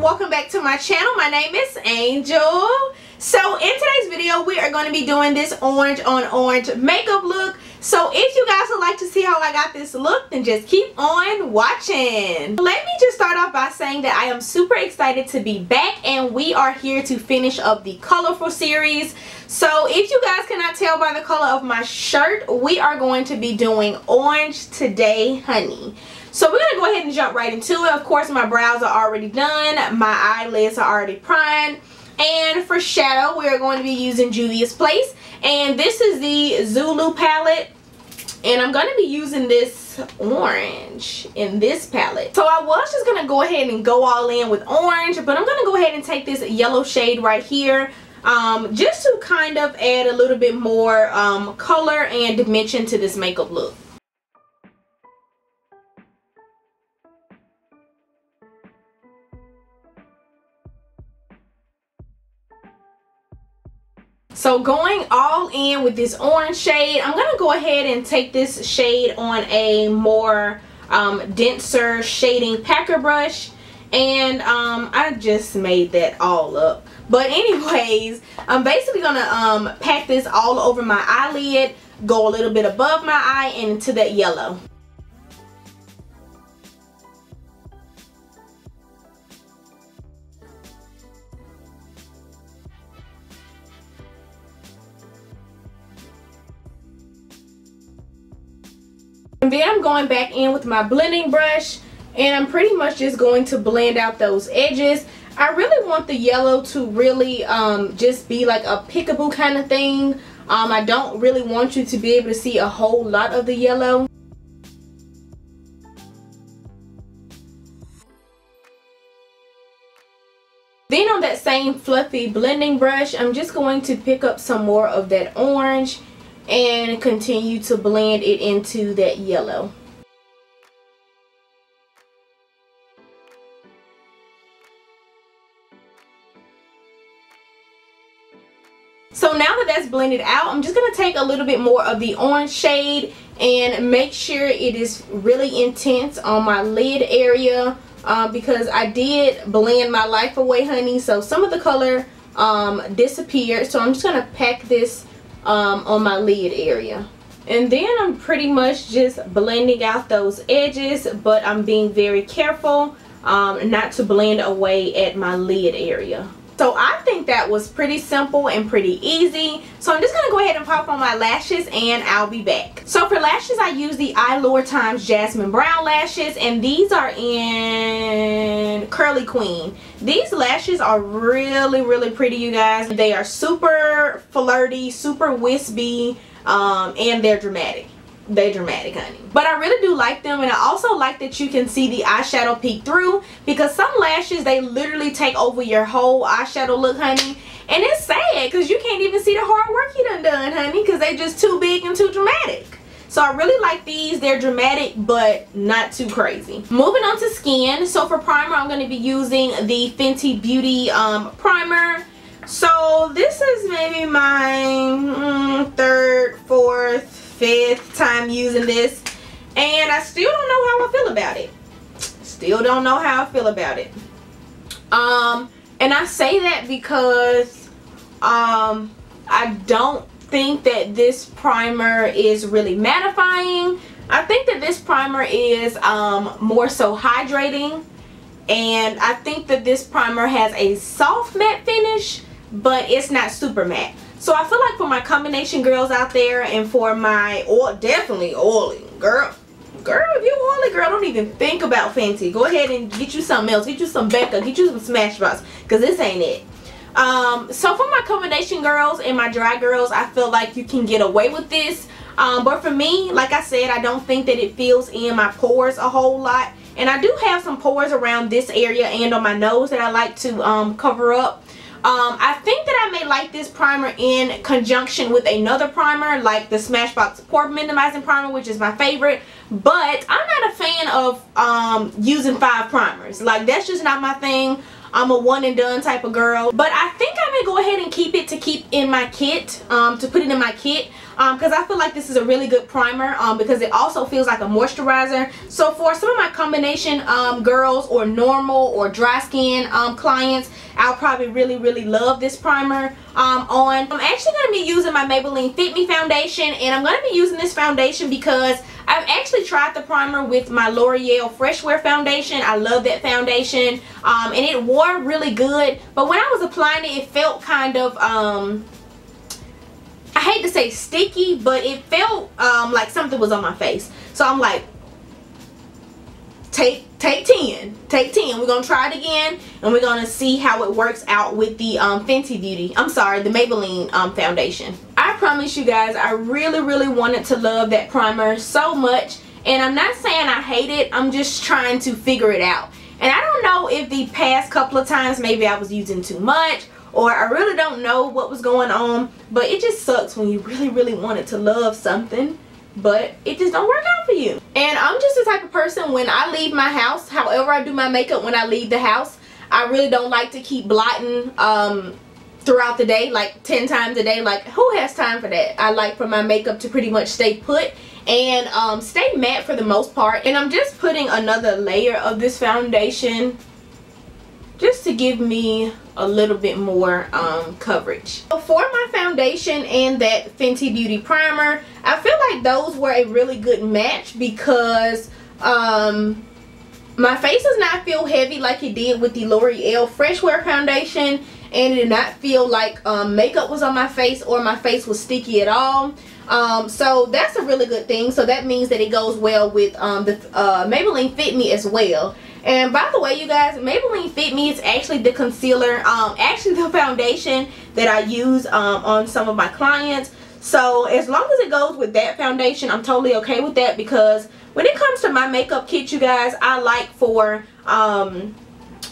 welcome back to my channel. My name is Angel. So in today's video we are going to be doing this orange on orange makeup look. So if you guys would like to see how I got this look, then just keep on watching. Let me just start off by saying that I am super excited to be back, and we are here to finish up the colorful series. So if you guys cannot tell by the color of my shirt, we are going to be doing orange today, honey. So we're going to go ahead and jump right into it. Of course, my brows are already done. My eyelids are already primed. And for shadow, we're going to be using Juvias Place. And this is the Zulu palette. And I'm going to be using this orange in this palette. So I was just going to go ahead and go all in with orange. But I'm going to go ahead and take this yellow shade right here. Just to kind of add a little bit more color and dimension to this makeup look. So going all in with this orange shade, I'm going to go ahead and take this shade on a more denser shading packer brush. And I just made that all up. But anyways, I'm basically going to pack this all over my eyelid, go a little bit above my eye and into that yellow. And then I'm going back in with my blending brush, and I'm pretty much just going to blend out those edges. I really want the yellow to really just be like a peekaboo kind of thing. I don't really want you to be able to see a whole lot of the yellow. Then on that same fluffy blending brush, I'm just going to pick up some more of that orange and continue to blend it into that yellow. So now that that's blended out, I'm just going to take a little bit more of the orange shade and make sure it is really intense on my lid area, because I did blend my life away, honey, so some of the color disappeared. So I'm just going to pack this on my lid area. And then I'm pretty much just blending out those edges, but I'm being very careful not to blend away at my lid area. So I think that was pretty simple and pretty easy. So I'm just going to go ahead and pop on my lashes and I'll be back. So for lashes, I use the Allure times Jasmine Brown lashes, and these are in Curly Queen. These lashes are really pretty, you guys. They are super flirty, super wispy, and they're dramatic. They're dramatic, honey. But I really do like them, and I also like that you can see the eyeshadow peek through, because some lashes, they literally take over your whole eyeshadow look, honey. And it's sad because you can't even see the hard work you done, honey, because they just too big and too dramatic. So I really like these. They're dramatic but not too crazy. Moving on to skin. So for primer, I'm going to be using the Fenty Beauty primer. So this is maybe my third, fourth, fifth time using this, and I still don't know how I feel about it. Still don't know how I feel about it. And I say that because I don't think that this primer is really mattifying. I think that this primer is more so hydrating, and I think that this primer has a soft matte finish, but it's not super matte. So I feel like for my combination girls out there, and for my definitely oily girl, if you oily, girl, don't even think about Fenty. Go ahead and get you something else. Get you some Becca. Get you some Smashbox, because this ain't it. So for my combination girls and my dry girls, I feel like you can get away with this. But for me, like I said, I don't think that it fills in my pores a whole lot. And I do have some pores around this area and on my nose that I like to cover up. I think that I may like this primer in conjunction with another primer, like the Smashbox Pore Minimizing Primer, which is my favorite. But I'm not a fan of using 5 primers. Like, that's just not my thing. I'm a one and done type of girl. But I think I may go ahead and keep it to keep in my kit, to put it in my kit. because I feel like this is a really good primer because it also feels like a moisturizer. So for some of my combination girls or normal or dry skin clients, I'll probably really love this primer on. I'm actually going to be using my Maybelline Fit Me foundation, and I'm going to be using this foundation because I've actually tried the primer with my L'Oreal Fresh Wear foundation. I love that foundation, and it wore really good, but when I was applying it, it felt kind of I hate to say sticky, but it felt like something was on my face. So I'm like, take 10. We're gonna try it again, and we're gonna see how it works out with the Fenty Beauty, I'm sorry, the Maybelline foundation. I promise you guys, I really wanted to love that primer so much, and I'm not saying I hate it, I'm just trying to figure it out. And I don't know if the past couple of times maybe I was using too much, or I really don't know what was going on, but it just sucks when you really wanted to love something, but it just don't work out for you. And I'm just the type of person, when I leave my house, however I do my makeup when I leave the house, I really don't like to keep blotting throughout the day, like 10 times a day. Like, who has time for that? I like for my makeup to pretty much stay put and stay matte for the most part. And I'm just putting another layer of this foundation just to give me a little bit more coverage. So for my foundation and that Fenty Beauty primer, I feel like those were a really good match because my face does not feel heavy like it did with the L'Oreal Fresh Wear foundation, and it did not feel like makeup was on my face or my face was sticky at all. So that's a really good thing. So that means that it goes well with the Maybelline Fit Me as well. And by the way, you guys, Maybelline Fit Me is actually the concealer, actually the foundation that I use on some of my clients. So as long as it goes with that foundation, I'm totally okay with that, because when it comes to my makeup kit, you guys, I like for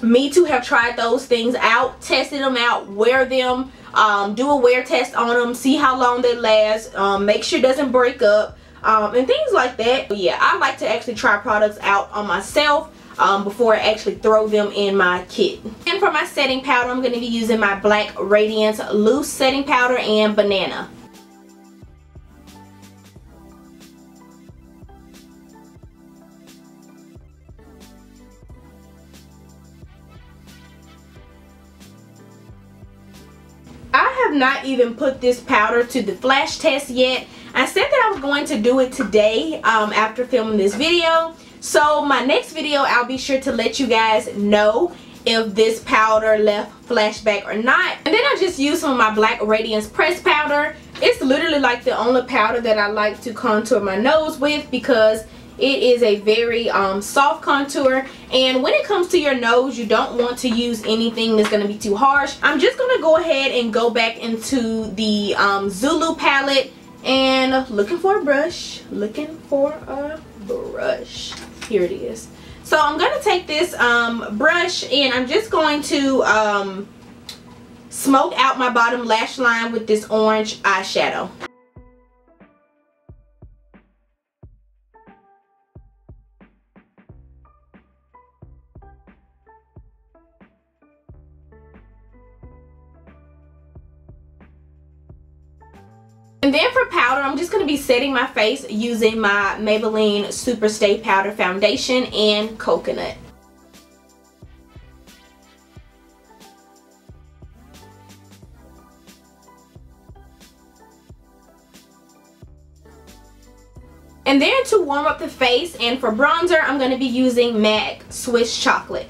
me to have tried those things out, tested them out, wear them, do a wear test on them, see how long they last, make sure it doesn't break up, and things like that. But yeah, I like to actually try products out on myself before I actually throw them in my kit. And for my setting powder, I'm going to be using my black Radiance loose setting powder and banana. I have not even put this powder to the flash test yet. I said that I was going to do it today after filming this video. So my next video, I'll be sure to let you guys know if this powder left flashback or not. And then I just use some of my black Radiance pressed powder. It's literally like the only powder that I like to contour my nose with, because it is a very soft contour, and when it comes to your nose, you don't want to use anything that's going to be too harsh. I'm just going to go ahead and go back into the Zulu palette and looking for a brush. Here it is. So I'm going to take this brush, and I'm just going to smoke out my bottom lash line with this orange eyeshadow. And then for powder, I'm just going to be setting my face using my Maybelline Superstay Powder Foundation and Coconut. And then to warm up the face and for bronzer, I'm going to be using MAC Swiss Chocolate.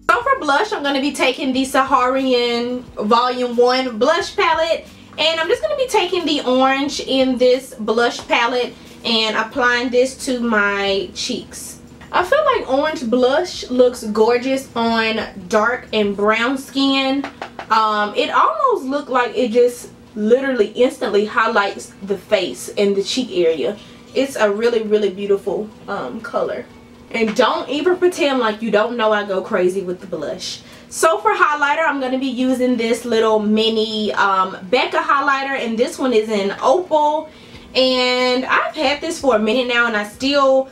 So for blush, I'm going to be taking the Saharan Volume 1 blush palette, and I'm just going to be taking the orange in this blush palette and applying this to my cheeks. I feel like orange blush looks gorgeous on dark and brown skin. It almost looks like it just literally instantly highlights the face and the cheek area. It's a really beautiful color. And don't even pretend like you don't know I go crazy with the blush. So for highlighter, I'm going to be using this little mini Becca highlighter, and this one is in Opal. And I've had this for a minute now, and I still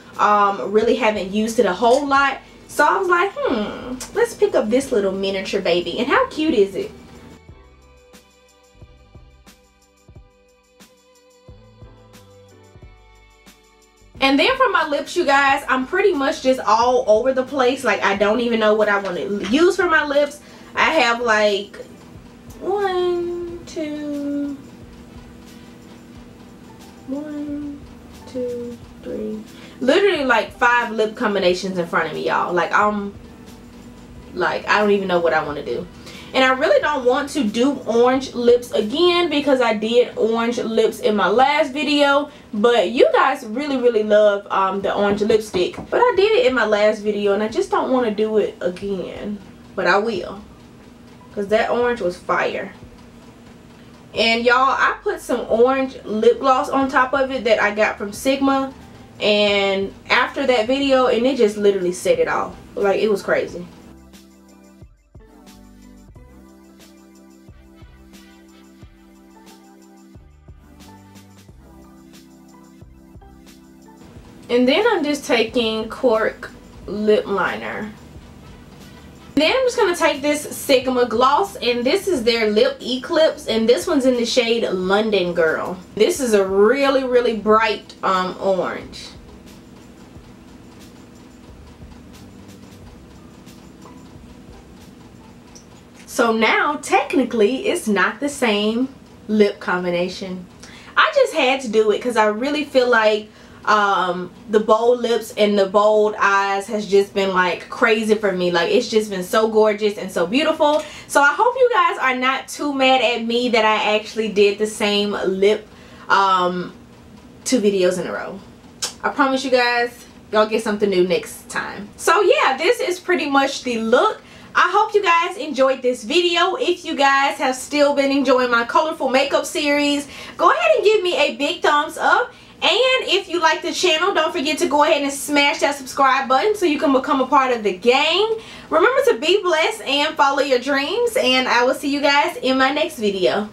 really haven't used it a whole lot. So I was like, let's pick up this little miniature baby. And how cute is it? And then for my lips, you guys, I'm pretty much just all over the place. Like, I don't even know what I want to use for my lips. I have like 1, 2, 3, literally like 5 lip combinations in front of me, y'all. Like, I don't even know what I want to do. And I really don't want to do orange lips again because I did orange lips in my last video. But you guys really love the orange lipstick. But I did it in my last video and I just don't want to do it again. But I will. Because that orange was fire. And y'all, I put some orange lip gloss on top of it that I got from Sigma. And after that video, and it just literally set it off. Like, it was crazy. And then I'm just taking Cork lip liner. Then I'm just going to take this Sigma gloss, and this is their lip Eclipse, and this one's in the shade London Girl. This is a really bright orange. So now technically it's not the same lip combination. I just had to do it because I really feel like the bold lips and the bold eyes has just been like crazy for me. Like, it's just been so gorgeous and so beautiful. So I hope you guys are not too mad at me that I actually did the same lip 2 videos in a row. I promise you guys, y'all get something new next time. So yeah, this is pretty much the look. I hope you guys enjoyed this video. If you guys have still been enjoying my colorful makeup series, go ahead and give me a big thumbs up. And if you like the channel, don't forget to go ahead and smash that subscribe button so you can become a part of the gang. Remember to be blessed and follow your dreams. And I will see you guys in my next video.